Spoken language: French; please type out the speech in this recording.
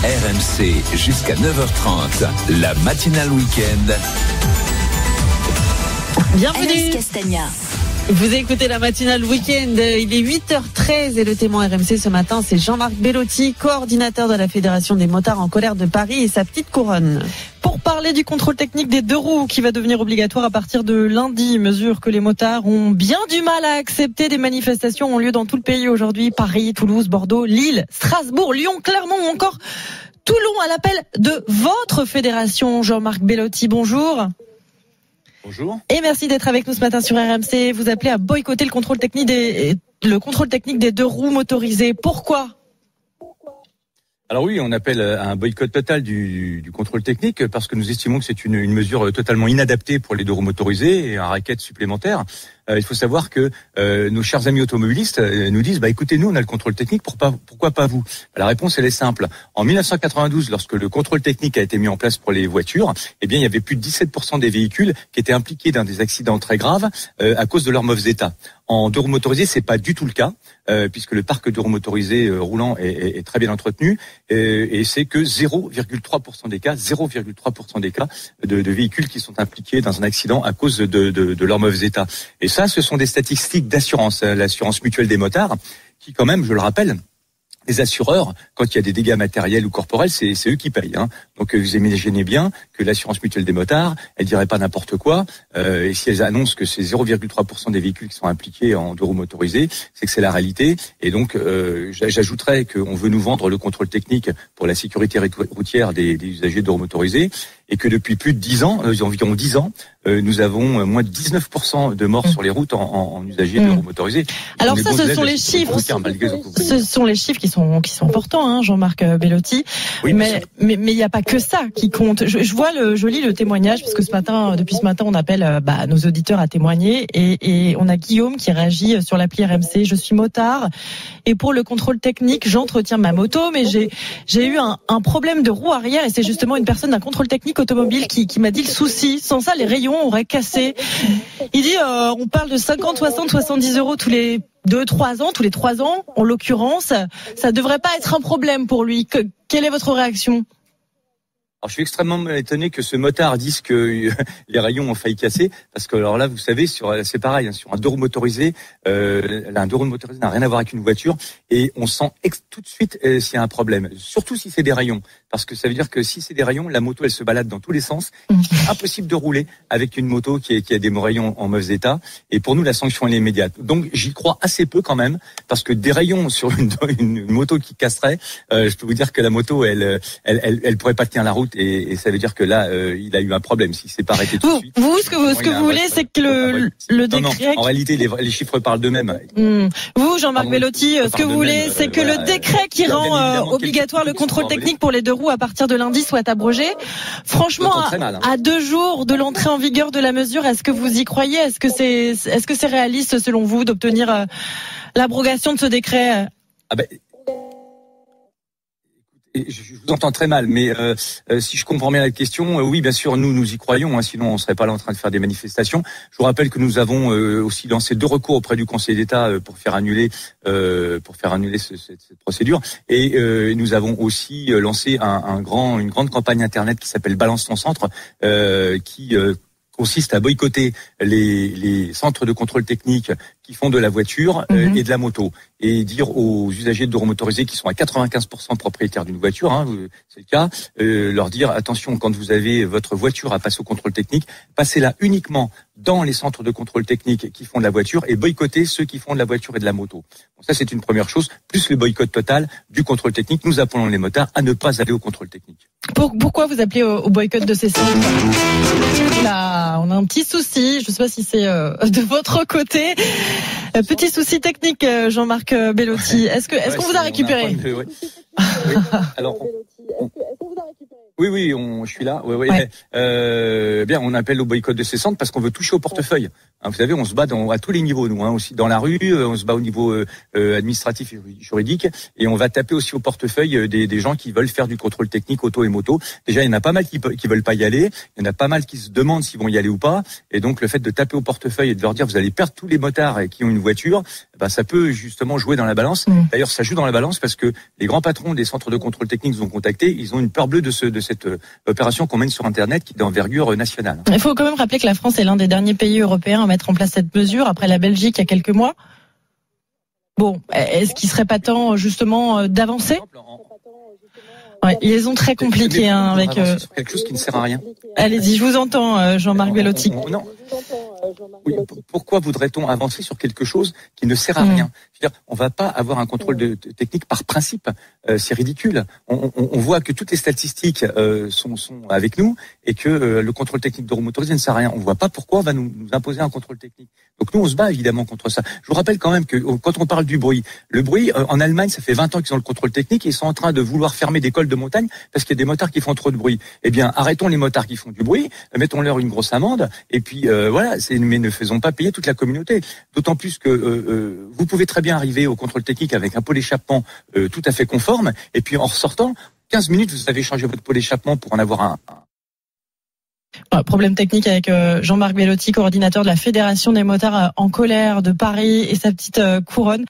RMC jusqu'à 9h30, la matinale week-end. Bienvenue Castagna. Vous écoutez la matinale week-end, il est 8h13 et le témoin RMC ce matin, c'est Jean-Marc Bellotti, coordinateur de la Fédération des motards en colère de Paris et sa petite couronne. Pour parler du contrôle technique des deux roues qui va devenir obligatoire à partir de lundi, mesure que les motards ont bien du mal à accepter. Des manifestations ont lieu dans tout le pays aujourd'hui, Paris, Toulouse, Bordeaux, Lille, Strasbourg, Lyon, Clermont ou encore Toulon à l'appel de votre fédération. Jean-Marc Bellotti, bonjour. Bonjour. Et merci d'être avec nous ce matin sur RMC. Vous appelez à boycotter le contrôle technique des deux roues motorisées. Pourquoi ? Alors oui, on appelle à un boycott total du contrôle technique parce que nous estimons que c'est une mesure totalement inadaptée pour les deux roues motorisées et un racket supplémentaire. Il faut savoir que nos chers amis automobilistes nous disent écoutez, nous on a le contrôle technique, pourquoi pas vous ? La réponse elle est simple. En 1992, lorsque le contrôle technique a été mis en place pour les voitures, il y avait plus de 17% des véhicules qui étaient impliqués dans des accidents très graves à cause de leur mauvais état. En deux roues motorisées, c'est pas du tout le cas, puisque le parc de roues motorisées roulant est très bien entretenu, et c'est que 0,3% des cas de véhicules qui sont impliqués dans un accident à cause de leur mauvais état. Et ça, ce sont des statistiques d'assurance, l'assurance mutuelle des motards, qui quand même, je le rappelle, les assureurs, quand il y a des dégâts matériels ou corporels, c'est eux qui payent. Donc vous imaginez bien que l'assurance mutuelle des motards, elle dirait pas n'importe quoi. Et si elles annoncent que c'est 0,3% des véhicules qui sont impliqués en deux roues motorisées, c'est que c'est la réalité. Et donc j'ajouterais qu'on veut nous vendre le contrôle technique pour la sécurité routière des usagers de deux roues motorisées, et que depuis plus de 10 ans, environ 10 ans, nous avons moins de 19% de morts sur les routes en usagers de roues motorisées. Alors ça, ce sont les chiffres. Ce sont les chiffres qui sont importants, Jean-Marc Bellotti. Oui, mais il n'y a pas que ça qui compte. Je lis le témoignage parce que depuis ce matin, on appelle nos auditeurs à témoigner et on a Guillaume qui réagit sur l'appli RMC. Je suis motard et pour le contrôle technique, j'entretiens ma moto, mais j'ai eu un problème de roue arrière et c'est justement une personne d'un contrôle technique automobile qui m'a dit le souci. Sans ça, les rayons auraient cassé. Il dit on parle de 50, 60, 70 euros tous les 2-3 ans, tous les 3 ans, en l'occurrence, ça devrait pas être un problème pour lui. Quelle est votre réaction ? Alors, je suis extrêmement étonné que ce motard dise que les rayons ont failli casser, parce que alors là, vous savez, c'est pareil, sur un deux roues motorisé, un deux roues motorisé n'a rien à voir avec une voiture, et on sent tout de suite s'il y a un problème, surtout si c'est des rayons, parce que ça veut dire que si c'est des rayons, la moto elle se balade dans tous les sens, c'est impossible de rouler avec une moto qui a des rayons en mauvais état, et pour nous la sanction elle est immédiate. Donc j'y crois assez peu quand même, parce que des rayons sur une moto qui casserait, je peux vous dire que la moto elle pourrait pas tenir la route. Et ça veut dire que là, il a eu un problème s'il s'est pas arrêté tout de suite. Ce que vous voulez, c'est que le décret. En réalité, les chiffres parlent d'eux-mêmes. Vous, Jean-Marc Bellotti, ce que vous voulez, c'est que le décret qui rend obligatoire le contrôle technique pour les deux roues à partir de lundi soit abrogé. Franchement, à 2 jours de l'entrée en vigueur de la mesure, est-ce que vous y croyez ? Est-ce que c'est réaliste selon vous d'obtenir l'abrogation de ce décret ? Je vous entends très mal, mais si je comprends bien la question, oui, bien sûr, nous y croyons, sinon on serait pas là en train de faire des manifestations. Je vous rappelle que nous avons aussi lancé 2 recours auprès du Conseil d'État pour faire annuler cette procédure, et nous avons aussi lancé une grande campagne internet qui s'appelle Balance ton centre, qui consiste à boycotter les centres de contrôle technique qui font de la voiture et de la moto, et dire aux usagers de deux roues motorisées qui sont à 95% propriétaires d'une voiture, c'est le cas, leur dire attention, quand vous avez votre voiture à passer au contrôle technique, passez-la uniquement dans les centres de contrôle technique qui font de la voiture et boycottez ceux qui font de la voiture et de la moto. Bon, ça c'est une première chose, plus le boycott total du contrôle technique. Nous appelons les motards à ne pas aller au contrôle technique. Pourquoi vous appelez au boycott de ces centres ? Là, on a un petit souci, je ne sais pas si c'est de votre côté. Petit souci technique, Jean-Marc Bellotti. Est-ce qu'on vous a récupéré ? Oui. Alors, Oui, je suis là. Oui. Bien, on appelle au boycott de ces centres parce qu'on veut toucher au portefeuille. Vous savez, on se bat à tous les niveaux, nous, aussi dans la rue, on se bat au niveau administratif et juridique, et on va taper aussi au portefeuille des gens qui veulent faire du contrôle technique auto et moto. Déjà, il y en a pas mal qui veulent pas y aller, il y en a pas mal qui se demandent s'ils vont y aller ou pas, et donc le fait de taper au portefeuille et de leur dire vous allez perdre tous les motards qui ont une voiture, ça peut justement jouer dans la balance. D'ailleurs, ça joue dans la balance parce que les grands patrons des centres de contrôle technique nous ont contactés, ils ont une peur bleue de cette opération qu'on mène sur Internet qui est d'envergure nationale. Il faut quand même rappeler que la France est l'un des derniers pays européens à mettre en place cette mesure après la Belgique il y a quelques mois. Bon, est-ce qu'il serait pas temps justement d'avancer ? Liaison très compliquée avec quelque chose qui ne sert à rien. Allez-y, je vous entends, Jean-Marc Bellotti. Non. Oui, pourquoi voudrait-on avancer sur quelque chose qui ne sert à rien ? C'est-à-dire, on va pas avoir un contrôle technique par principe. C'est ridicule. On voit que toutes les statistiques sont avec nous et que le contrôle technique de roues motorisées ne sert à rien. On voit pas pourquoi on va nous imposer un contrôle technique. Donc nous, on se bat évidemment contre ça. Je vous rappelle quand même que quand on parle du bruit, le bruit, en Allemagne, ça fait 20 ans qu'ils ont le contrôle technique et ils sont en train de vouloir fermer des cols de montagne parce qu'il y a des motards qui font trop de bruit. Eh bien, arrêtons les motards qui font du bruit, mettons-leur une grosse amende et puis voilà, mais ne faisons pas payer toute la communauté. D'autant plus que vous pouvez très bien arriver au contrôle technique avec un pot d'échappement tout à fait conforme et puis en ressortant, 15 minutes, vous avez changé votre pot d'échappement pour en avoir un. Problème technique avec Jean-Marc Bellotti, coordinateur de la Fédération des motards en colère de Paris et sa petite couronne.